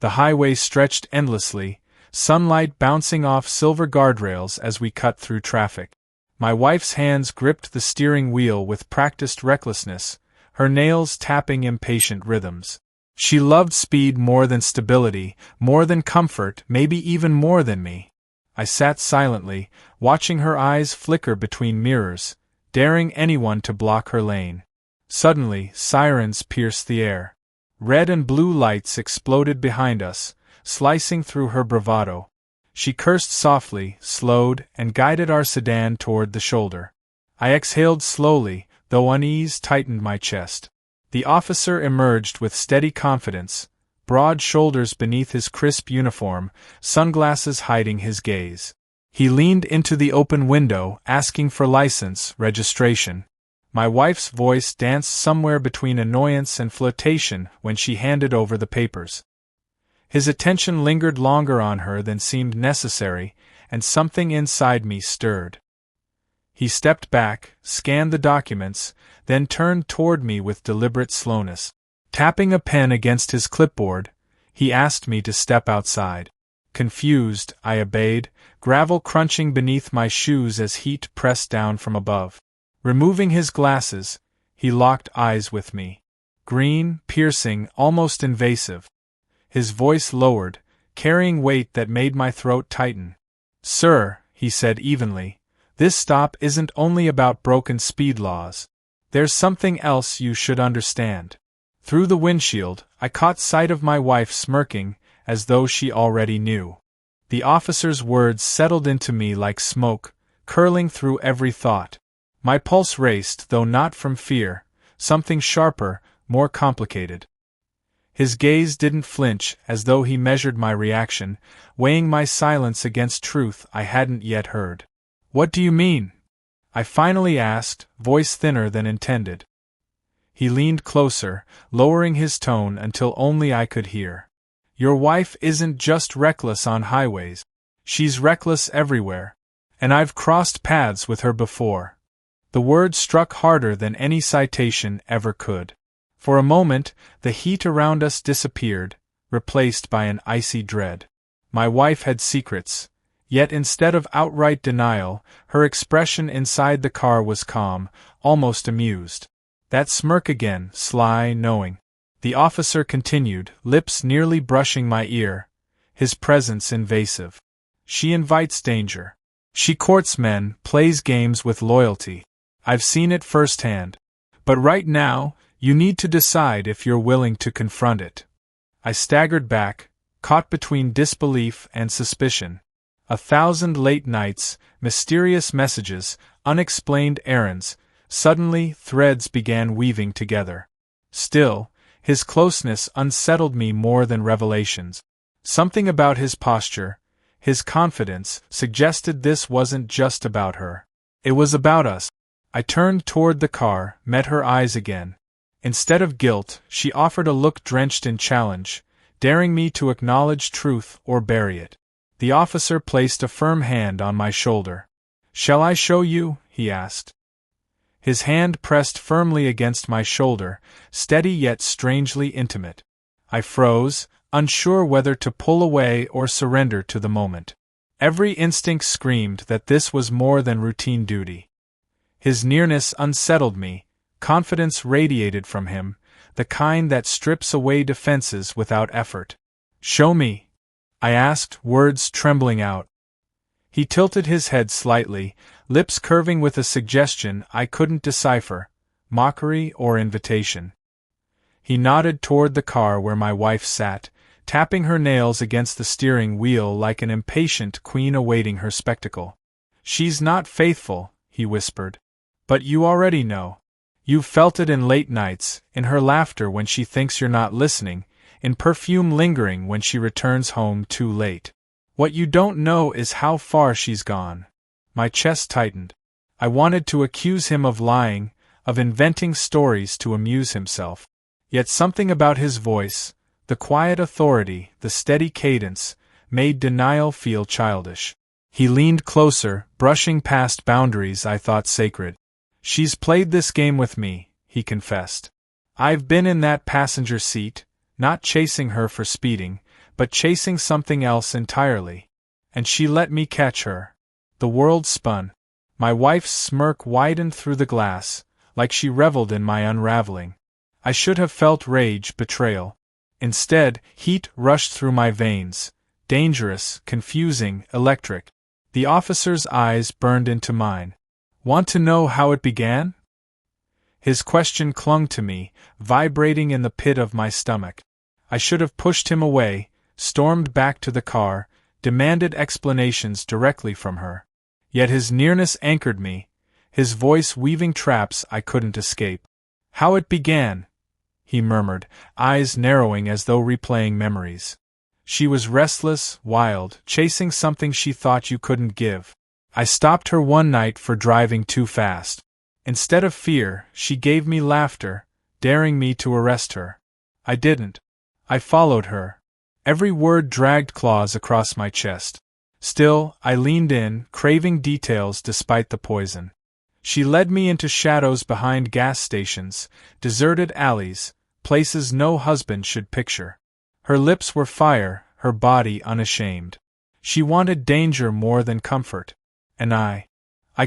The highway stretched endlessly, sunlight bouncing off silver guardrails as we cut through traffic. My wife's hands gripped the steering wheel with practiced recklessness, her nails tapping impatient rhythms. She loved speed more than stability, more than comfort, maybe even more than me. I sat silently, watching her eyes flicker between mirrors, daring anyone to block her lane. Suddenly, sirens pierced the air. Red and blue lights exploded behind us, slicing through her bravado. She cursed softly, slowed, and guided our sedan toward the shoulder. I exhaled slowly, though unease tightened my chest. The officer emerged with steady confidence, broad shoulders beneath his crisp uniform, sunglasses hiding his gaze. He leaned into the open window, asking for license, registration. My wife's voice danced somewhere between annoyance and flirtation when she handed over the papers. His attention lingered longer on her than seemed necessary, and something inside me stirred. He stepped back, scanned the documents, then turned toward me with deliberate slowness. Tapping a pen against his clipboard, he asked me to step outside. Confused, I obeyed, gravel crunching beneath my shoes as heat pressed down from above. Removing his glasses, he locked eyes with me. Green, piercing, almost invasive. His voice lowered, carrying weight that made my throat tighten. "Sir," he said evenly, "this stop isn't only about broken speed laws. There's something else you should understand." Through the windshield, I caught sight of my wife smirking, as though she already knew. The officer's words settled into me like smoke, curling through every thought. My pulse raced, though not from fear, something sharper, more complicated. His gaze didn't flinch, as though he measured my reaction, weighing my silence against truth I hadn't yet heard. "What do you mean?" I finally asked, voice thinner than intended. He leaned closer, lowering his tone until only I could hear. "Your wife isn't just reckless on highways. She's reckless everywhere. And I've crossed paths with her before." The word struck harder than any citation ever could. For a moment, the heat around us disappeared, replaced by an icy dread. My wife had secrets, yet instead of outright denial, her expression inside the car was calm, almost amused. That smirk again, sly, knowing. The officer continued, lips nearly brushing my ear, his presence invasive. "She invites danger. She courts men, plays games with loyalty. I've seen it firsthand. But right now, you need to decide if you're willing to confront it." I staggered back, caught between disbelief and suspicion. 1,000 late nights, mysterious messages, unexplained errands. Suddenly, threads began weaving together. Still, his closeness unsettled me more than revelations. Something about his posture, his confidence, suggested this wasn't just about her. It was about us. I turned toward the car, met her eyes again. Instead of guilt, she offered a look drenched in challenge, daring me to acknowledge truth or bury it. The officer placed a firm hand on my shoulder. "Shall I show you?" he asked. His hand pressed firmly against my shoulder, steady yet strangely intimate. I froze, unsure whether to pull away or surrender to the moment. Every instinct screamed that this was more than routine duty. His nearness unsettled me, confidence radiated from him, the kind that strips away defenses without effort. "Show me," I asked, words trembling out. He tilted his head slightly, lips curving with a suggestion I couldn't decipher, mockery or invitation. He nodded toward the car where my wife sat, tapping her nails against the steering wheel like an impatient queen awaiting her spectacle. "She's not faithful," he whispered. "But you already know. You've felt it in late nights, in her laughter when she thinks you're not listening, in perfume lingering when she returns home too late. What you don't know is how far she's gone." My chest tightened. I wanted to accuse him of lying, of inventing stories to amuse himself. Yet something about his voice, the quiet authority, the steady cadence, made denial feel childish. He leaned closer, brushing past boundaries I thought sacred. "She's played this game with me," he confessed. "I've been in that passenger seat, not chasing her for speeding, but chasing something else entirely. And she let me catch her. The world spun. My wife's smirk widened through the glass, like she reveled in my unraveling. I should have felt rage, betrayal. Instead, heat rushed through my veins. Dangerous, confusing, electric. The officer's eyes burned into mine. Want to know how it began? His question clung to me, vibrating in the pit of my stomach. I should have pushed him away, stormed back to the car, demanded explanations directly from her. Yet his nearness anchored me, his voice weaving traps I couldn't escape. How it began, he murmured, eyes narrowing as though replaying memories. She was restless, wild, chasing something she thought you couldn't give. I stopped her one night for driving too fast. Instead of fear, she gave me laughter, daring me to arrest her. I didn't. I followed her. Every word dragged claws across my chest. Still, I leaned in, craving details despite the poison. She led me into shadows behind gas stations, deserted alleys, places no husband should picture. Her lips were fire, her body unashamed. She wanted danger more than comfort. And I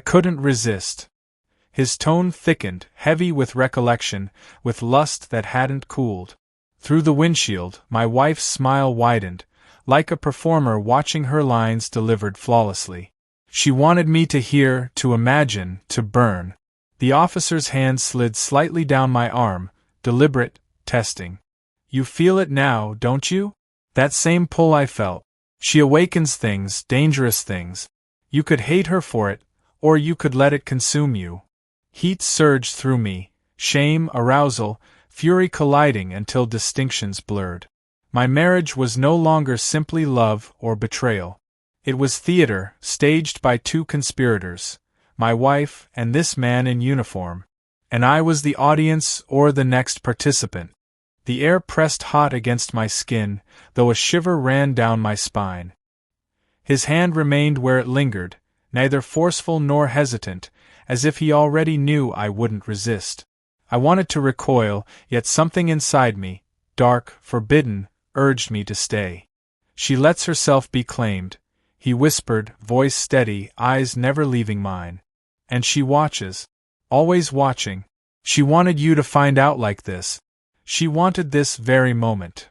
couldn't resist. His tone thickened, heavy with recollection, with lust that hadn't cooled. Through the windshield, my wife's smile widened, like a performer watching her lines delivered flawlessly. She wanted me to hear, to imagine, to burn. The officer's hand slid slightly down my arm, deliberate, testing. You feel it now, don't you? That same pull I felt. She awakens things, dangerous things. You could hate her for it, or you could let it consume you. Heat surged through me, shame, arousal, fury colliding until distinctions blurred. My marriage was no longer simply love or betrayal. It was theater, staged by two conspirators, my wife and this man in uniform. And I was the audience or the next participant. The air pressed hot against my skin, though a shiver ran down my spine. His hand remained where it lingered, neither forceful nor hesitant, as if he already knew I wouldn't resist. I wanted to recoil, yet something inside me, dark, forbidden, urged me to stay. She lets herself be claimed, he whispered, voice steady, eyes never leaving mine. And she watches. Always watching. She wanted you to find out like this. She wanted this very moment.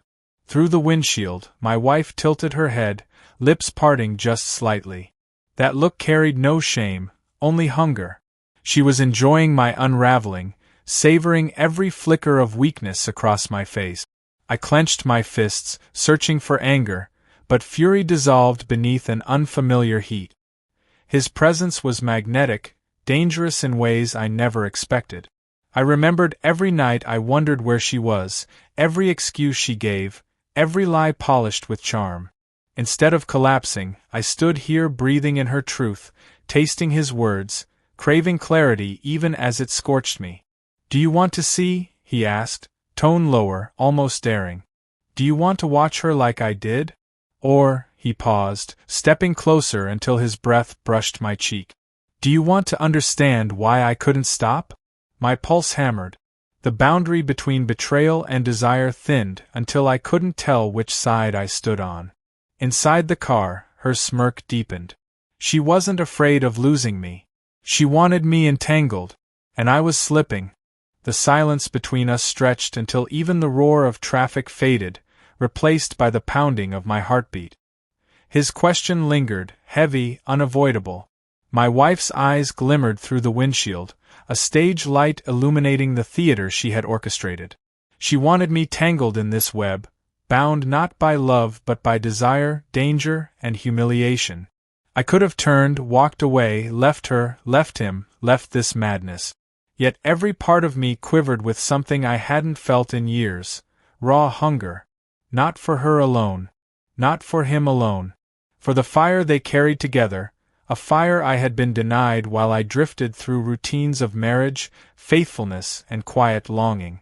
Through the windshield, my wife tilted her head, lips parting just slightly. That look carried no shame, only hunger. She was enjoying my unraveling, savoring every flicker of weakness across my face. I clenched my fists, searching for anger, but fury dissolved beneath an unfamiliar heat. His presence was magnetic, dangerous in ways I never expected. I remembered every night I wondered where she was, every excuse she gave, every lie polished with charm. Instead of collapsing, I stood here breathing in her truth, tasting his words, craving clarity even as it scorched me. Do you want to see? He asked, tone lower, almost daring. Do you want to watch her like I did? Or, he paused, stepping closer until his breath brushed my cheek. Do you want to understand why I couldn't stop? My pulse hammered. The boundary between betrayal and desire thinned until I couldn't tell which side I stood on. Inside the car, her smirk deepened. She wasn't afraid of losing me. She wanted me entangled, and I was slipping. The silence between us stretched until even the roar of traffic faded, replaced by the pounding of my heartbeat. His question lingered, heavy, unavoidable. My wife's eyes glimmered through the windshield, a stage light illuminating the theater she had orchestrated. She wanted me tangled in this web, bound not by love but by desire, danger, and humiliation. I could have turned, walked away, left her, left him, left this madness. Yet every part of me quivered with something I hadn't felt in years, raw hunger. Not for her alone. Not for him alone. For the fire they carried together, a fire I had been denied while I drifted through routines of marriage, faithfulness, and quiet longing.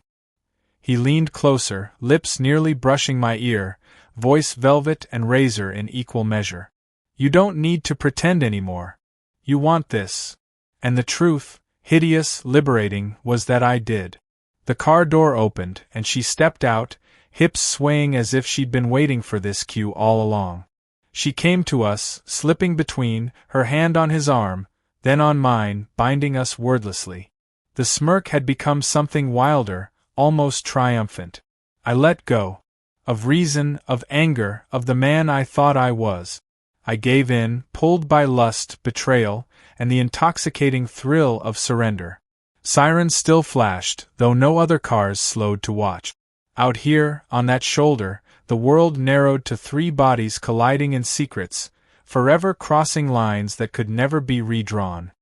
He leaned closer, lips nearly brushing my ear, voice velvet and razor in equal measure. You don't need to pretend anymore. You want this. And the truth, hideous, liberating, was that I did. The car door opened, and she stepped out, hips swaying as if she'd been waiting for this cue all along. She came to us, slipping between, her hand on his arm, then on mine, binding us wordlessly. The smirk had become something wilder, almost triumphant. I let go. Of reason, of anger, of the man I thought I was. I gave in, pulled by lust, betrayal, and the intoxicating thrill of surrender. Sirens still flashed, though no other cars slowed to watch. Out here, on that shoulder, the world narrowed to 3 bodies colliding in secrets, forever crossing lines that could never be redrawn.